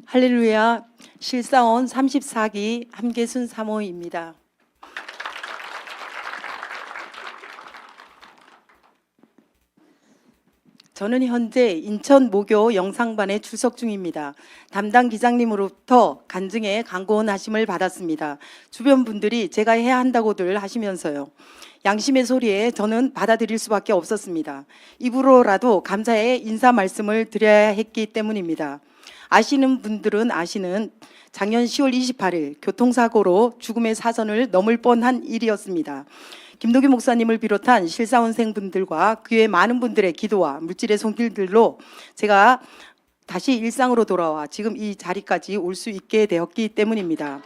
할렐루야, 실사원 34기 함계순 사모입니다. 저는 현재 인천 모교 영상반에 출석 중입니다. 담당 기장님으로부터 간증의 강고한 하심을 받았습니다. 주변 분들이 제가 해야 한다고들 하시면서요. 양심의 소리에 저는 받아들일 수밖에 없었습니다. 입으로라도 감사의 인사 말씀을 드려야 했기 때문입니다. 아시는 분들은 아시는 작년 10월 28일 교통사고로 죽음의 사선을 넘을 뻔한 일이었습니다. 김도규 목사님을 비롯한 실사원생분들과 그 외 많은 분들의 기도와 물질의 손길들로 제가 다시 일상으로 돌아와 지금 이 자리까지 올 수 있게 되었기 때문입니다.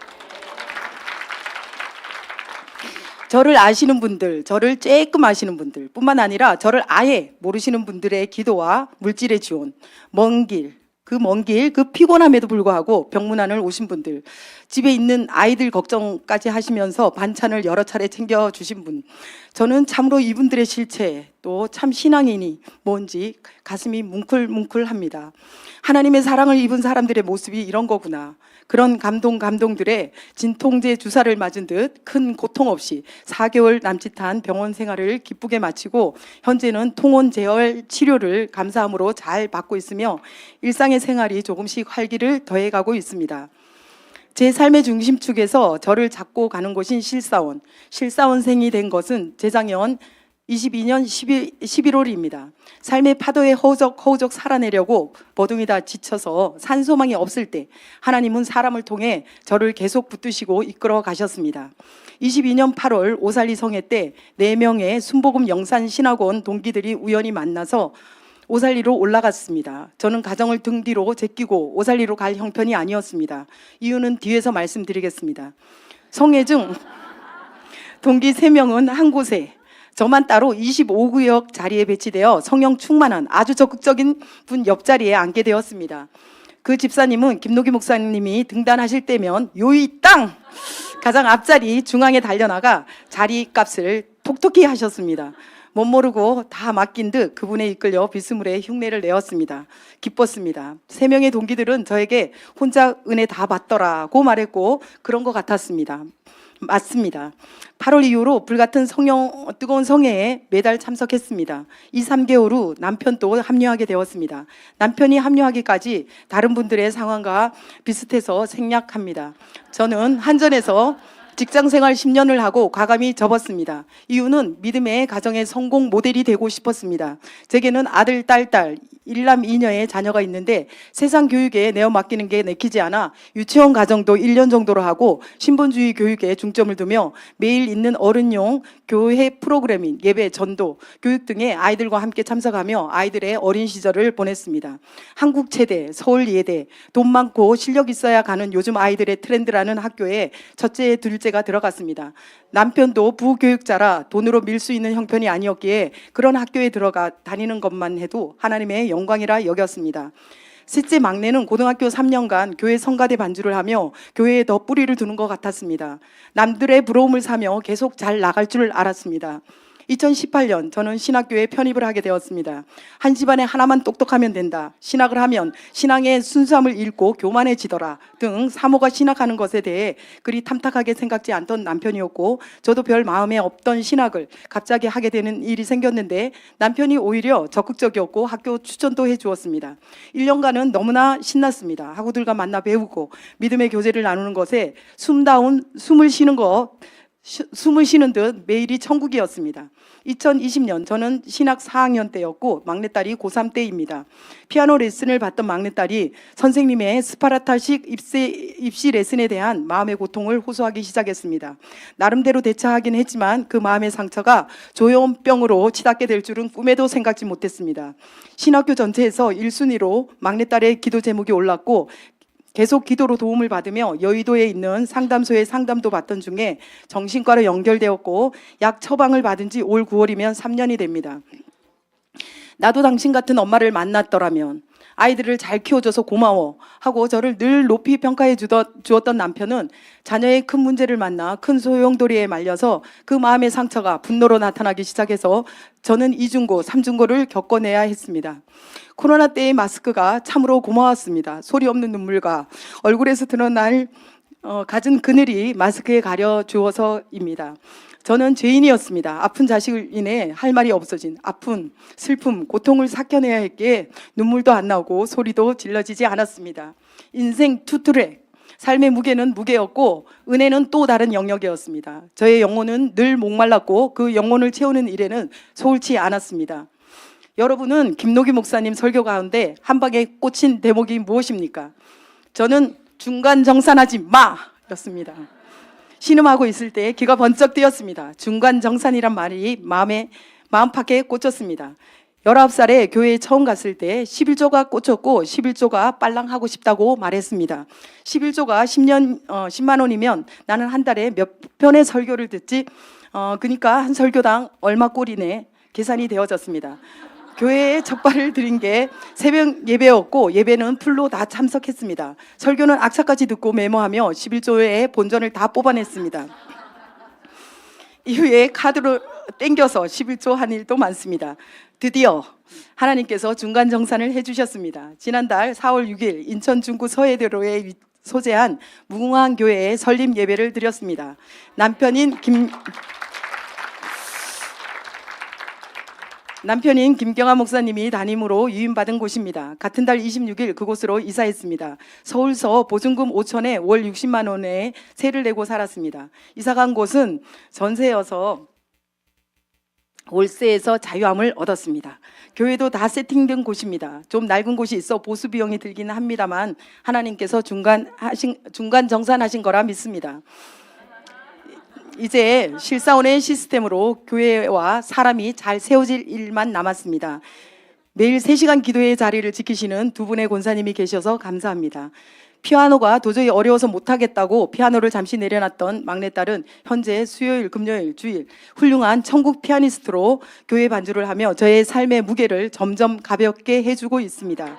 저를 아시는 분들, 저를 조금 아시는 분들 뿐만 아니라 저를 아예 모르시는 분들의 기도와 물질의 지원, 먼 길, 그 피곤함에도 불구하고 병문안을 오신 분들, 집에 있는 아이들 걱정까지 하시면서 반찬을 여러 차례 챙겨주신 분, 저는 참으로 이분들의 실체, 또 참 신앙인이 뭔지 가슴이 뭉클뭉클합니다. 하나님의 사랑을 입은 사람들의 모습이 이런 거구나. 그런 감동들의 진통제 주사를 맞은 듯 큰 고통 없이 4개월 남짓한 병원 생활을 기쁘게 마치고 현재는 통원 재활 치료를 감사함으로 잘 받고 있으며 일상의 생활이 조금씩 활기를 더해가고 있습니다. 제 삶의 중심축에서 저를 잡고 가는 곳인 실사원생이 된 것은 재작년 22년 11월입니다. 삶의 파도에 허우적 살아내려고 버둥이다 지쳐서 산소망이 없을 때 하나님은 사람을 통해 저를 계속 붙드시고 이끌어 가셨습니다. 22년 8월 오살리 성회 때 4명의 순복음 영산신학원 동기들이 우연히 만나서 오살리로 올라갔습니다. 저는 가정을 등 뒤로 제끼고 오살리로 갈 형편이 아니었습니다. 이유는 뒤에서 말씀드리겠습니다. 성회 중 동기 3명은 한 곳에, 저만 따로 25구역 자리에 배치되어 성령 충만한 아주 적극적인 분 옆자리에 앉게 되었습니다. 그 집사님은 김노기 목사님이 등단하실 때면 요이 땅! 가장 앞자리 중앙에 달려나가 자리값을 톡톡히 하셨습니다. 못 모르고 다 맡긴 듯 그분에 이끌려 비스물에 흉내를 내었습니다. 기뻤습니다. 3명의 동기들은 저에게 혼자 은혜 다 받더라고 말했고 그런 것 같았습니다. 맞습니다. 8월 이후로 불같은 뜨거운 성회에 매달 참석했습니다. 2-3개월 후 남편도 합류하게 되었습니다. 남편이 합류하기까지 다른 분들의 상황과 비슷해서 생략합니다. 저는 한전에서 직장생활 10년을 하고 과감히 접었습니다. 이유는 믿음의 가정의 성공 모델이 되고 싶었습니다. 제게는 아들, 딸, 일남 이녀의 자녀가 있는데 세상 교육에 내어 맡기는 게 내키지 않아 유치원 과정도 1년 정도로 하고 신본주의 교육에 중점을 두며 매일 있는 어른용 교회 프로그래밍, 예배, 전도, 교육 등에 아이들과 함께 참석하며 아이들의 어린 시절을 보냈습니다. 한국 체대, 서울 예대, 돈 많고 실력 있어야 가는 요즘 아이들의 트렌드라는 학교에 첫째, 둘째가 들어갔습니다. 남편도 부교육자라 돈으로 밀 수 있는 형편이 아니었기에 그런 학교에 들어가 다니는 것만 해도 하나님의 영광이라 여겼습니다. 셋째 막내는 고등학교 3년간 교회 성가대 반주를 하며 교회에 더 뿌리를 두는 것 같았습니다. 남들의 부러움을 사며 계속 잘 나갈 줄 알았습니다. 2018년 저는 신학교에 편입을 하게 되었습니다. 한 집안에 하나만 똑똑하면 된다. 신학을 하면 신앙의 순수함을 잃고 교만해지더라 등 사모가 신학하는 것에 대해 그리 탐탁하게 생각지 않던 남편이었고 저도 별 마음에 없던 신학을 갑자기 하게 되는 일이 생겼는데 남편이 오히려 적극적이었고 학교 추천도 해주었습니다. 1년간은 너무나 신났습니다. 학우들과 만나 배우고 믿음의 교제를 나누는 것에 숨을 쉬는 듯 매일이 천국이었습니다. 2020년 저는 신학 4학년 때였고 막내딸이 고3 때입니다. 피아노 레슨을 받던 막내딸이 선생님의 스파르타식 입시 레슨에 대한 마음의 고통을 호소하기 시작했습니다. 나름대로 대처하긴 했지만 그 마음의 상처가 조현병으로 치닫게 될 줄은 꿈에도 생각지 못했습니다. 신학교 전체에서 1순위로 막내딸의 기도 제목이 올랐고 계속 기도로 도움을 받으며 여의도에 있는 상담소에 상담도 받던 중에 정신과로 연결되었고 약 처방을 받은 지 올 9월이면 3년이 됩니다. 나도 당신 같은 엄마를 만났더라면 아이들을 잘 키워줘서 고마워 하고 저를 늘 높이 평가해 주었던 남편은 자녀의 큰 문제를 만나 큰 소용돌이에 말려서 그 마음의 상처가 분노로 나타나기 시작해서 저는 이중고, 삼중고를 겪어내야 했습니다. 코로나 때의 마스크가 참으로 고마웠습니다. 소리 없는 눈물과 얼굴에서 드러날 갖은 그늘이 마스크에 가려 주어서입니다. 저는 죄인이었습니다. 아픈 자식을 인해 할 말이 없어진 아픔, 슬픔, 고통을 삭혀내야 했기에 눈물도 안 나오고 소리도 질러지지 않았습니다. 인생 투트랙, 삶의 무게는 무게였고 은혜는 또 다른 영역이었습니다. 저의 영혼은 늘 목말랐고 그 영혼을 채우는 일에는 소홀치 않았습니다. 여러분은 김노기 목사님 설교 가운데 한 방에 꽂힌 대목이 무엇입니까? 저는 중간 정산하지 마! 였습니다. 신음하고 있을 때 귀가 번쩍 뜨였습니다. 중간 정산이란 말이 마음팍에 꽂혔습니다. 19살에 교회에 처음 갔을 때 11조가 꽂혔고 11조가 빨랑하고 싶다고 말했습니다. 11조가 10만 원이면 나는 한 달에 몇 편의 설교를 듣지? 그러니까 한 설교당 얼마 꼴이네 계산이 되어졌습니다. 교회에 첫 발을 들인 게 새벽 예배였고 예배는 풀로 다 참석했습니다. 설교는 악사까지 듣고 메모하며 11조의 본전을 다 뽑아냈습니다. 이후에 카드로 땡겨서 11조 한 일도 많습니다. 드디어 하나님께서 중간 정산을 해주셨습니다. 지난달 4월 6일 인천 중구 서해대로에 소재한 무궁화교회에 설립 예배를 드렸습니다. 남편인 김경아 목사님이 담임으로 유임받은 곳입니다. 같은 달 26일 그곳으로 이사했습니다. 서울서 보증금 5천에 월 60만 원에 세를 내고 살았습니다. 이사간 곳은 전세여서 월세에서 자유함을 얻었습니다. 교회도 다 세팅된 곳입니다. 좀 낡은 곳이 있어 보수 비용이 들기는 합니다만 하나님께서 중간 정산하신 거라 믿습니다. 이제 실사원의 시스템으로 교회와 사람이 잘 세워질 일만 남았습니다. 매일 3시간 기도의 자리를 지키시는 두 분의 권사님이 계셔서 감사합니다. 피아노가 도저히 어려워서 못하겠다고 피아노를 잠시 내려놨던 막내딸은 현재 수요일, 금요일, 주일 훌륭한 천국 피아니스트로 교회 반주를 하며 저의 삶의 무게를 점점 가볍게 해주고 있습니다.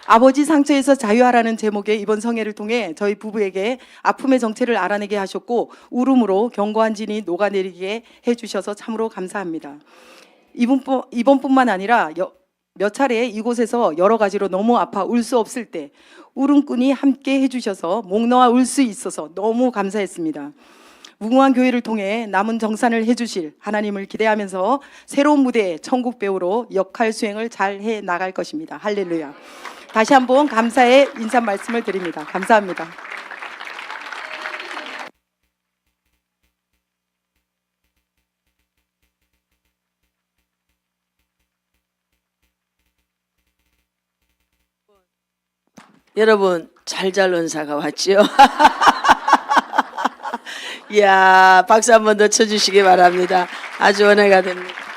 아버지 상처에서 자유하라는 제목의 이번 성회를 통해 저희 부부에게 아픔의 정체를 알아내게 하셨고 울음으로 견고한 진이 녹아내리게 해주셔서 참으로 감사합니다. 이번뿐만 아니라 몇 차례 이곳에서 여러 가지로 너무 아파 울 수 없을 때 울음꾼이 함께 해주셔서 목 놓아 울 수 있어서 너무 감사했습니다. 무궁한 교회를 통해 남은 정산을 해주실 하나님을 기대하면서 새로운 무대의 천국 배우로 역할 수행을 잘 해 나갈 것입니다. 할렐루야. 다시 한번 감사의 인사 말씀을 드립니다. 감사합니다. 여러분 잘잘 은사가 왔지요? 이야 박수 한 번 더 쳐주시기 바랍니다. 아주 은혜가 됩니다.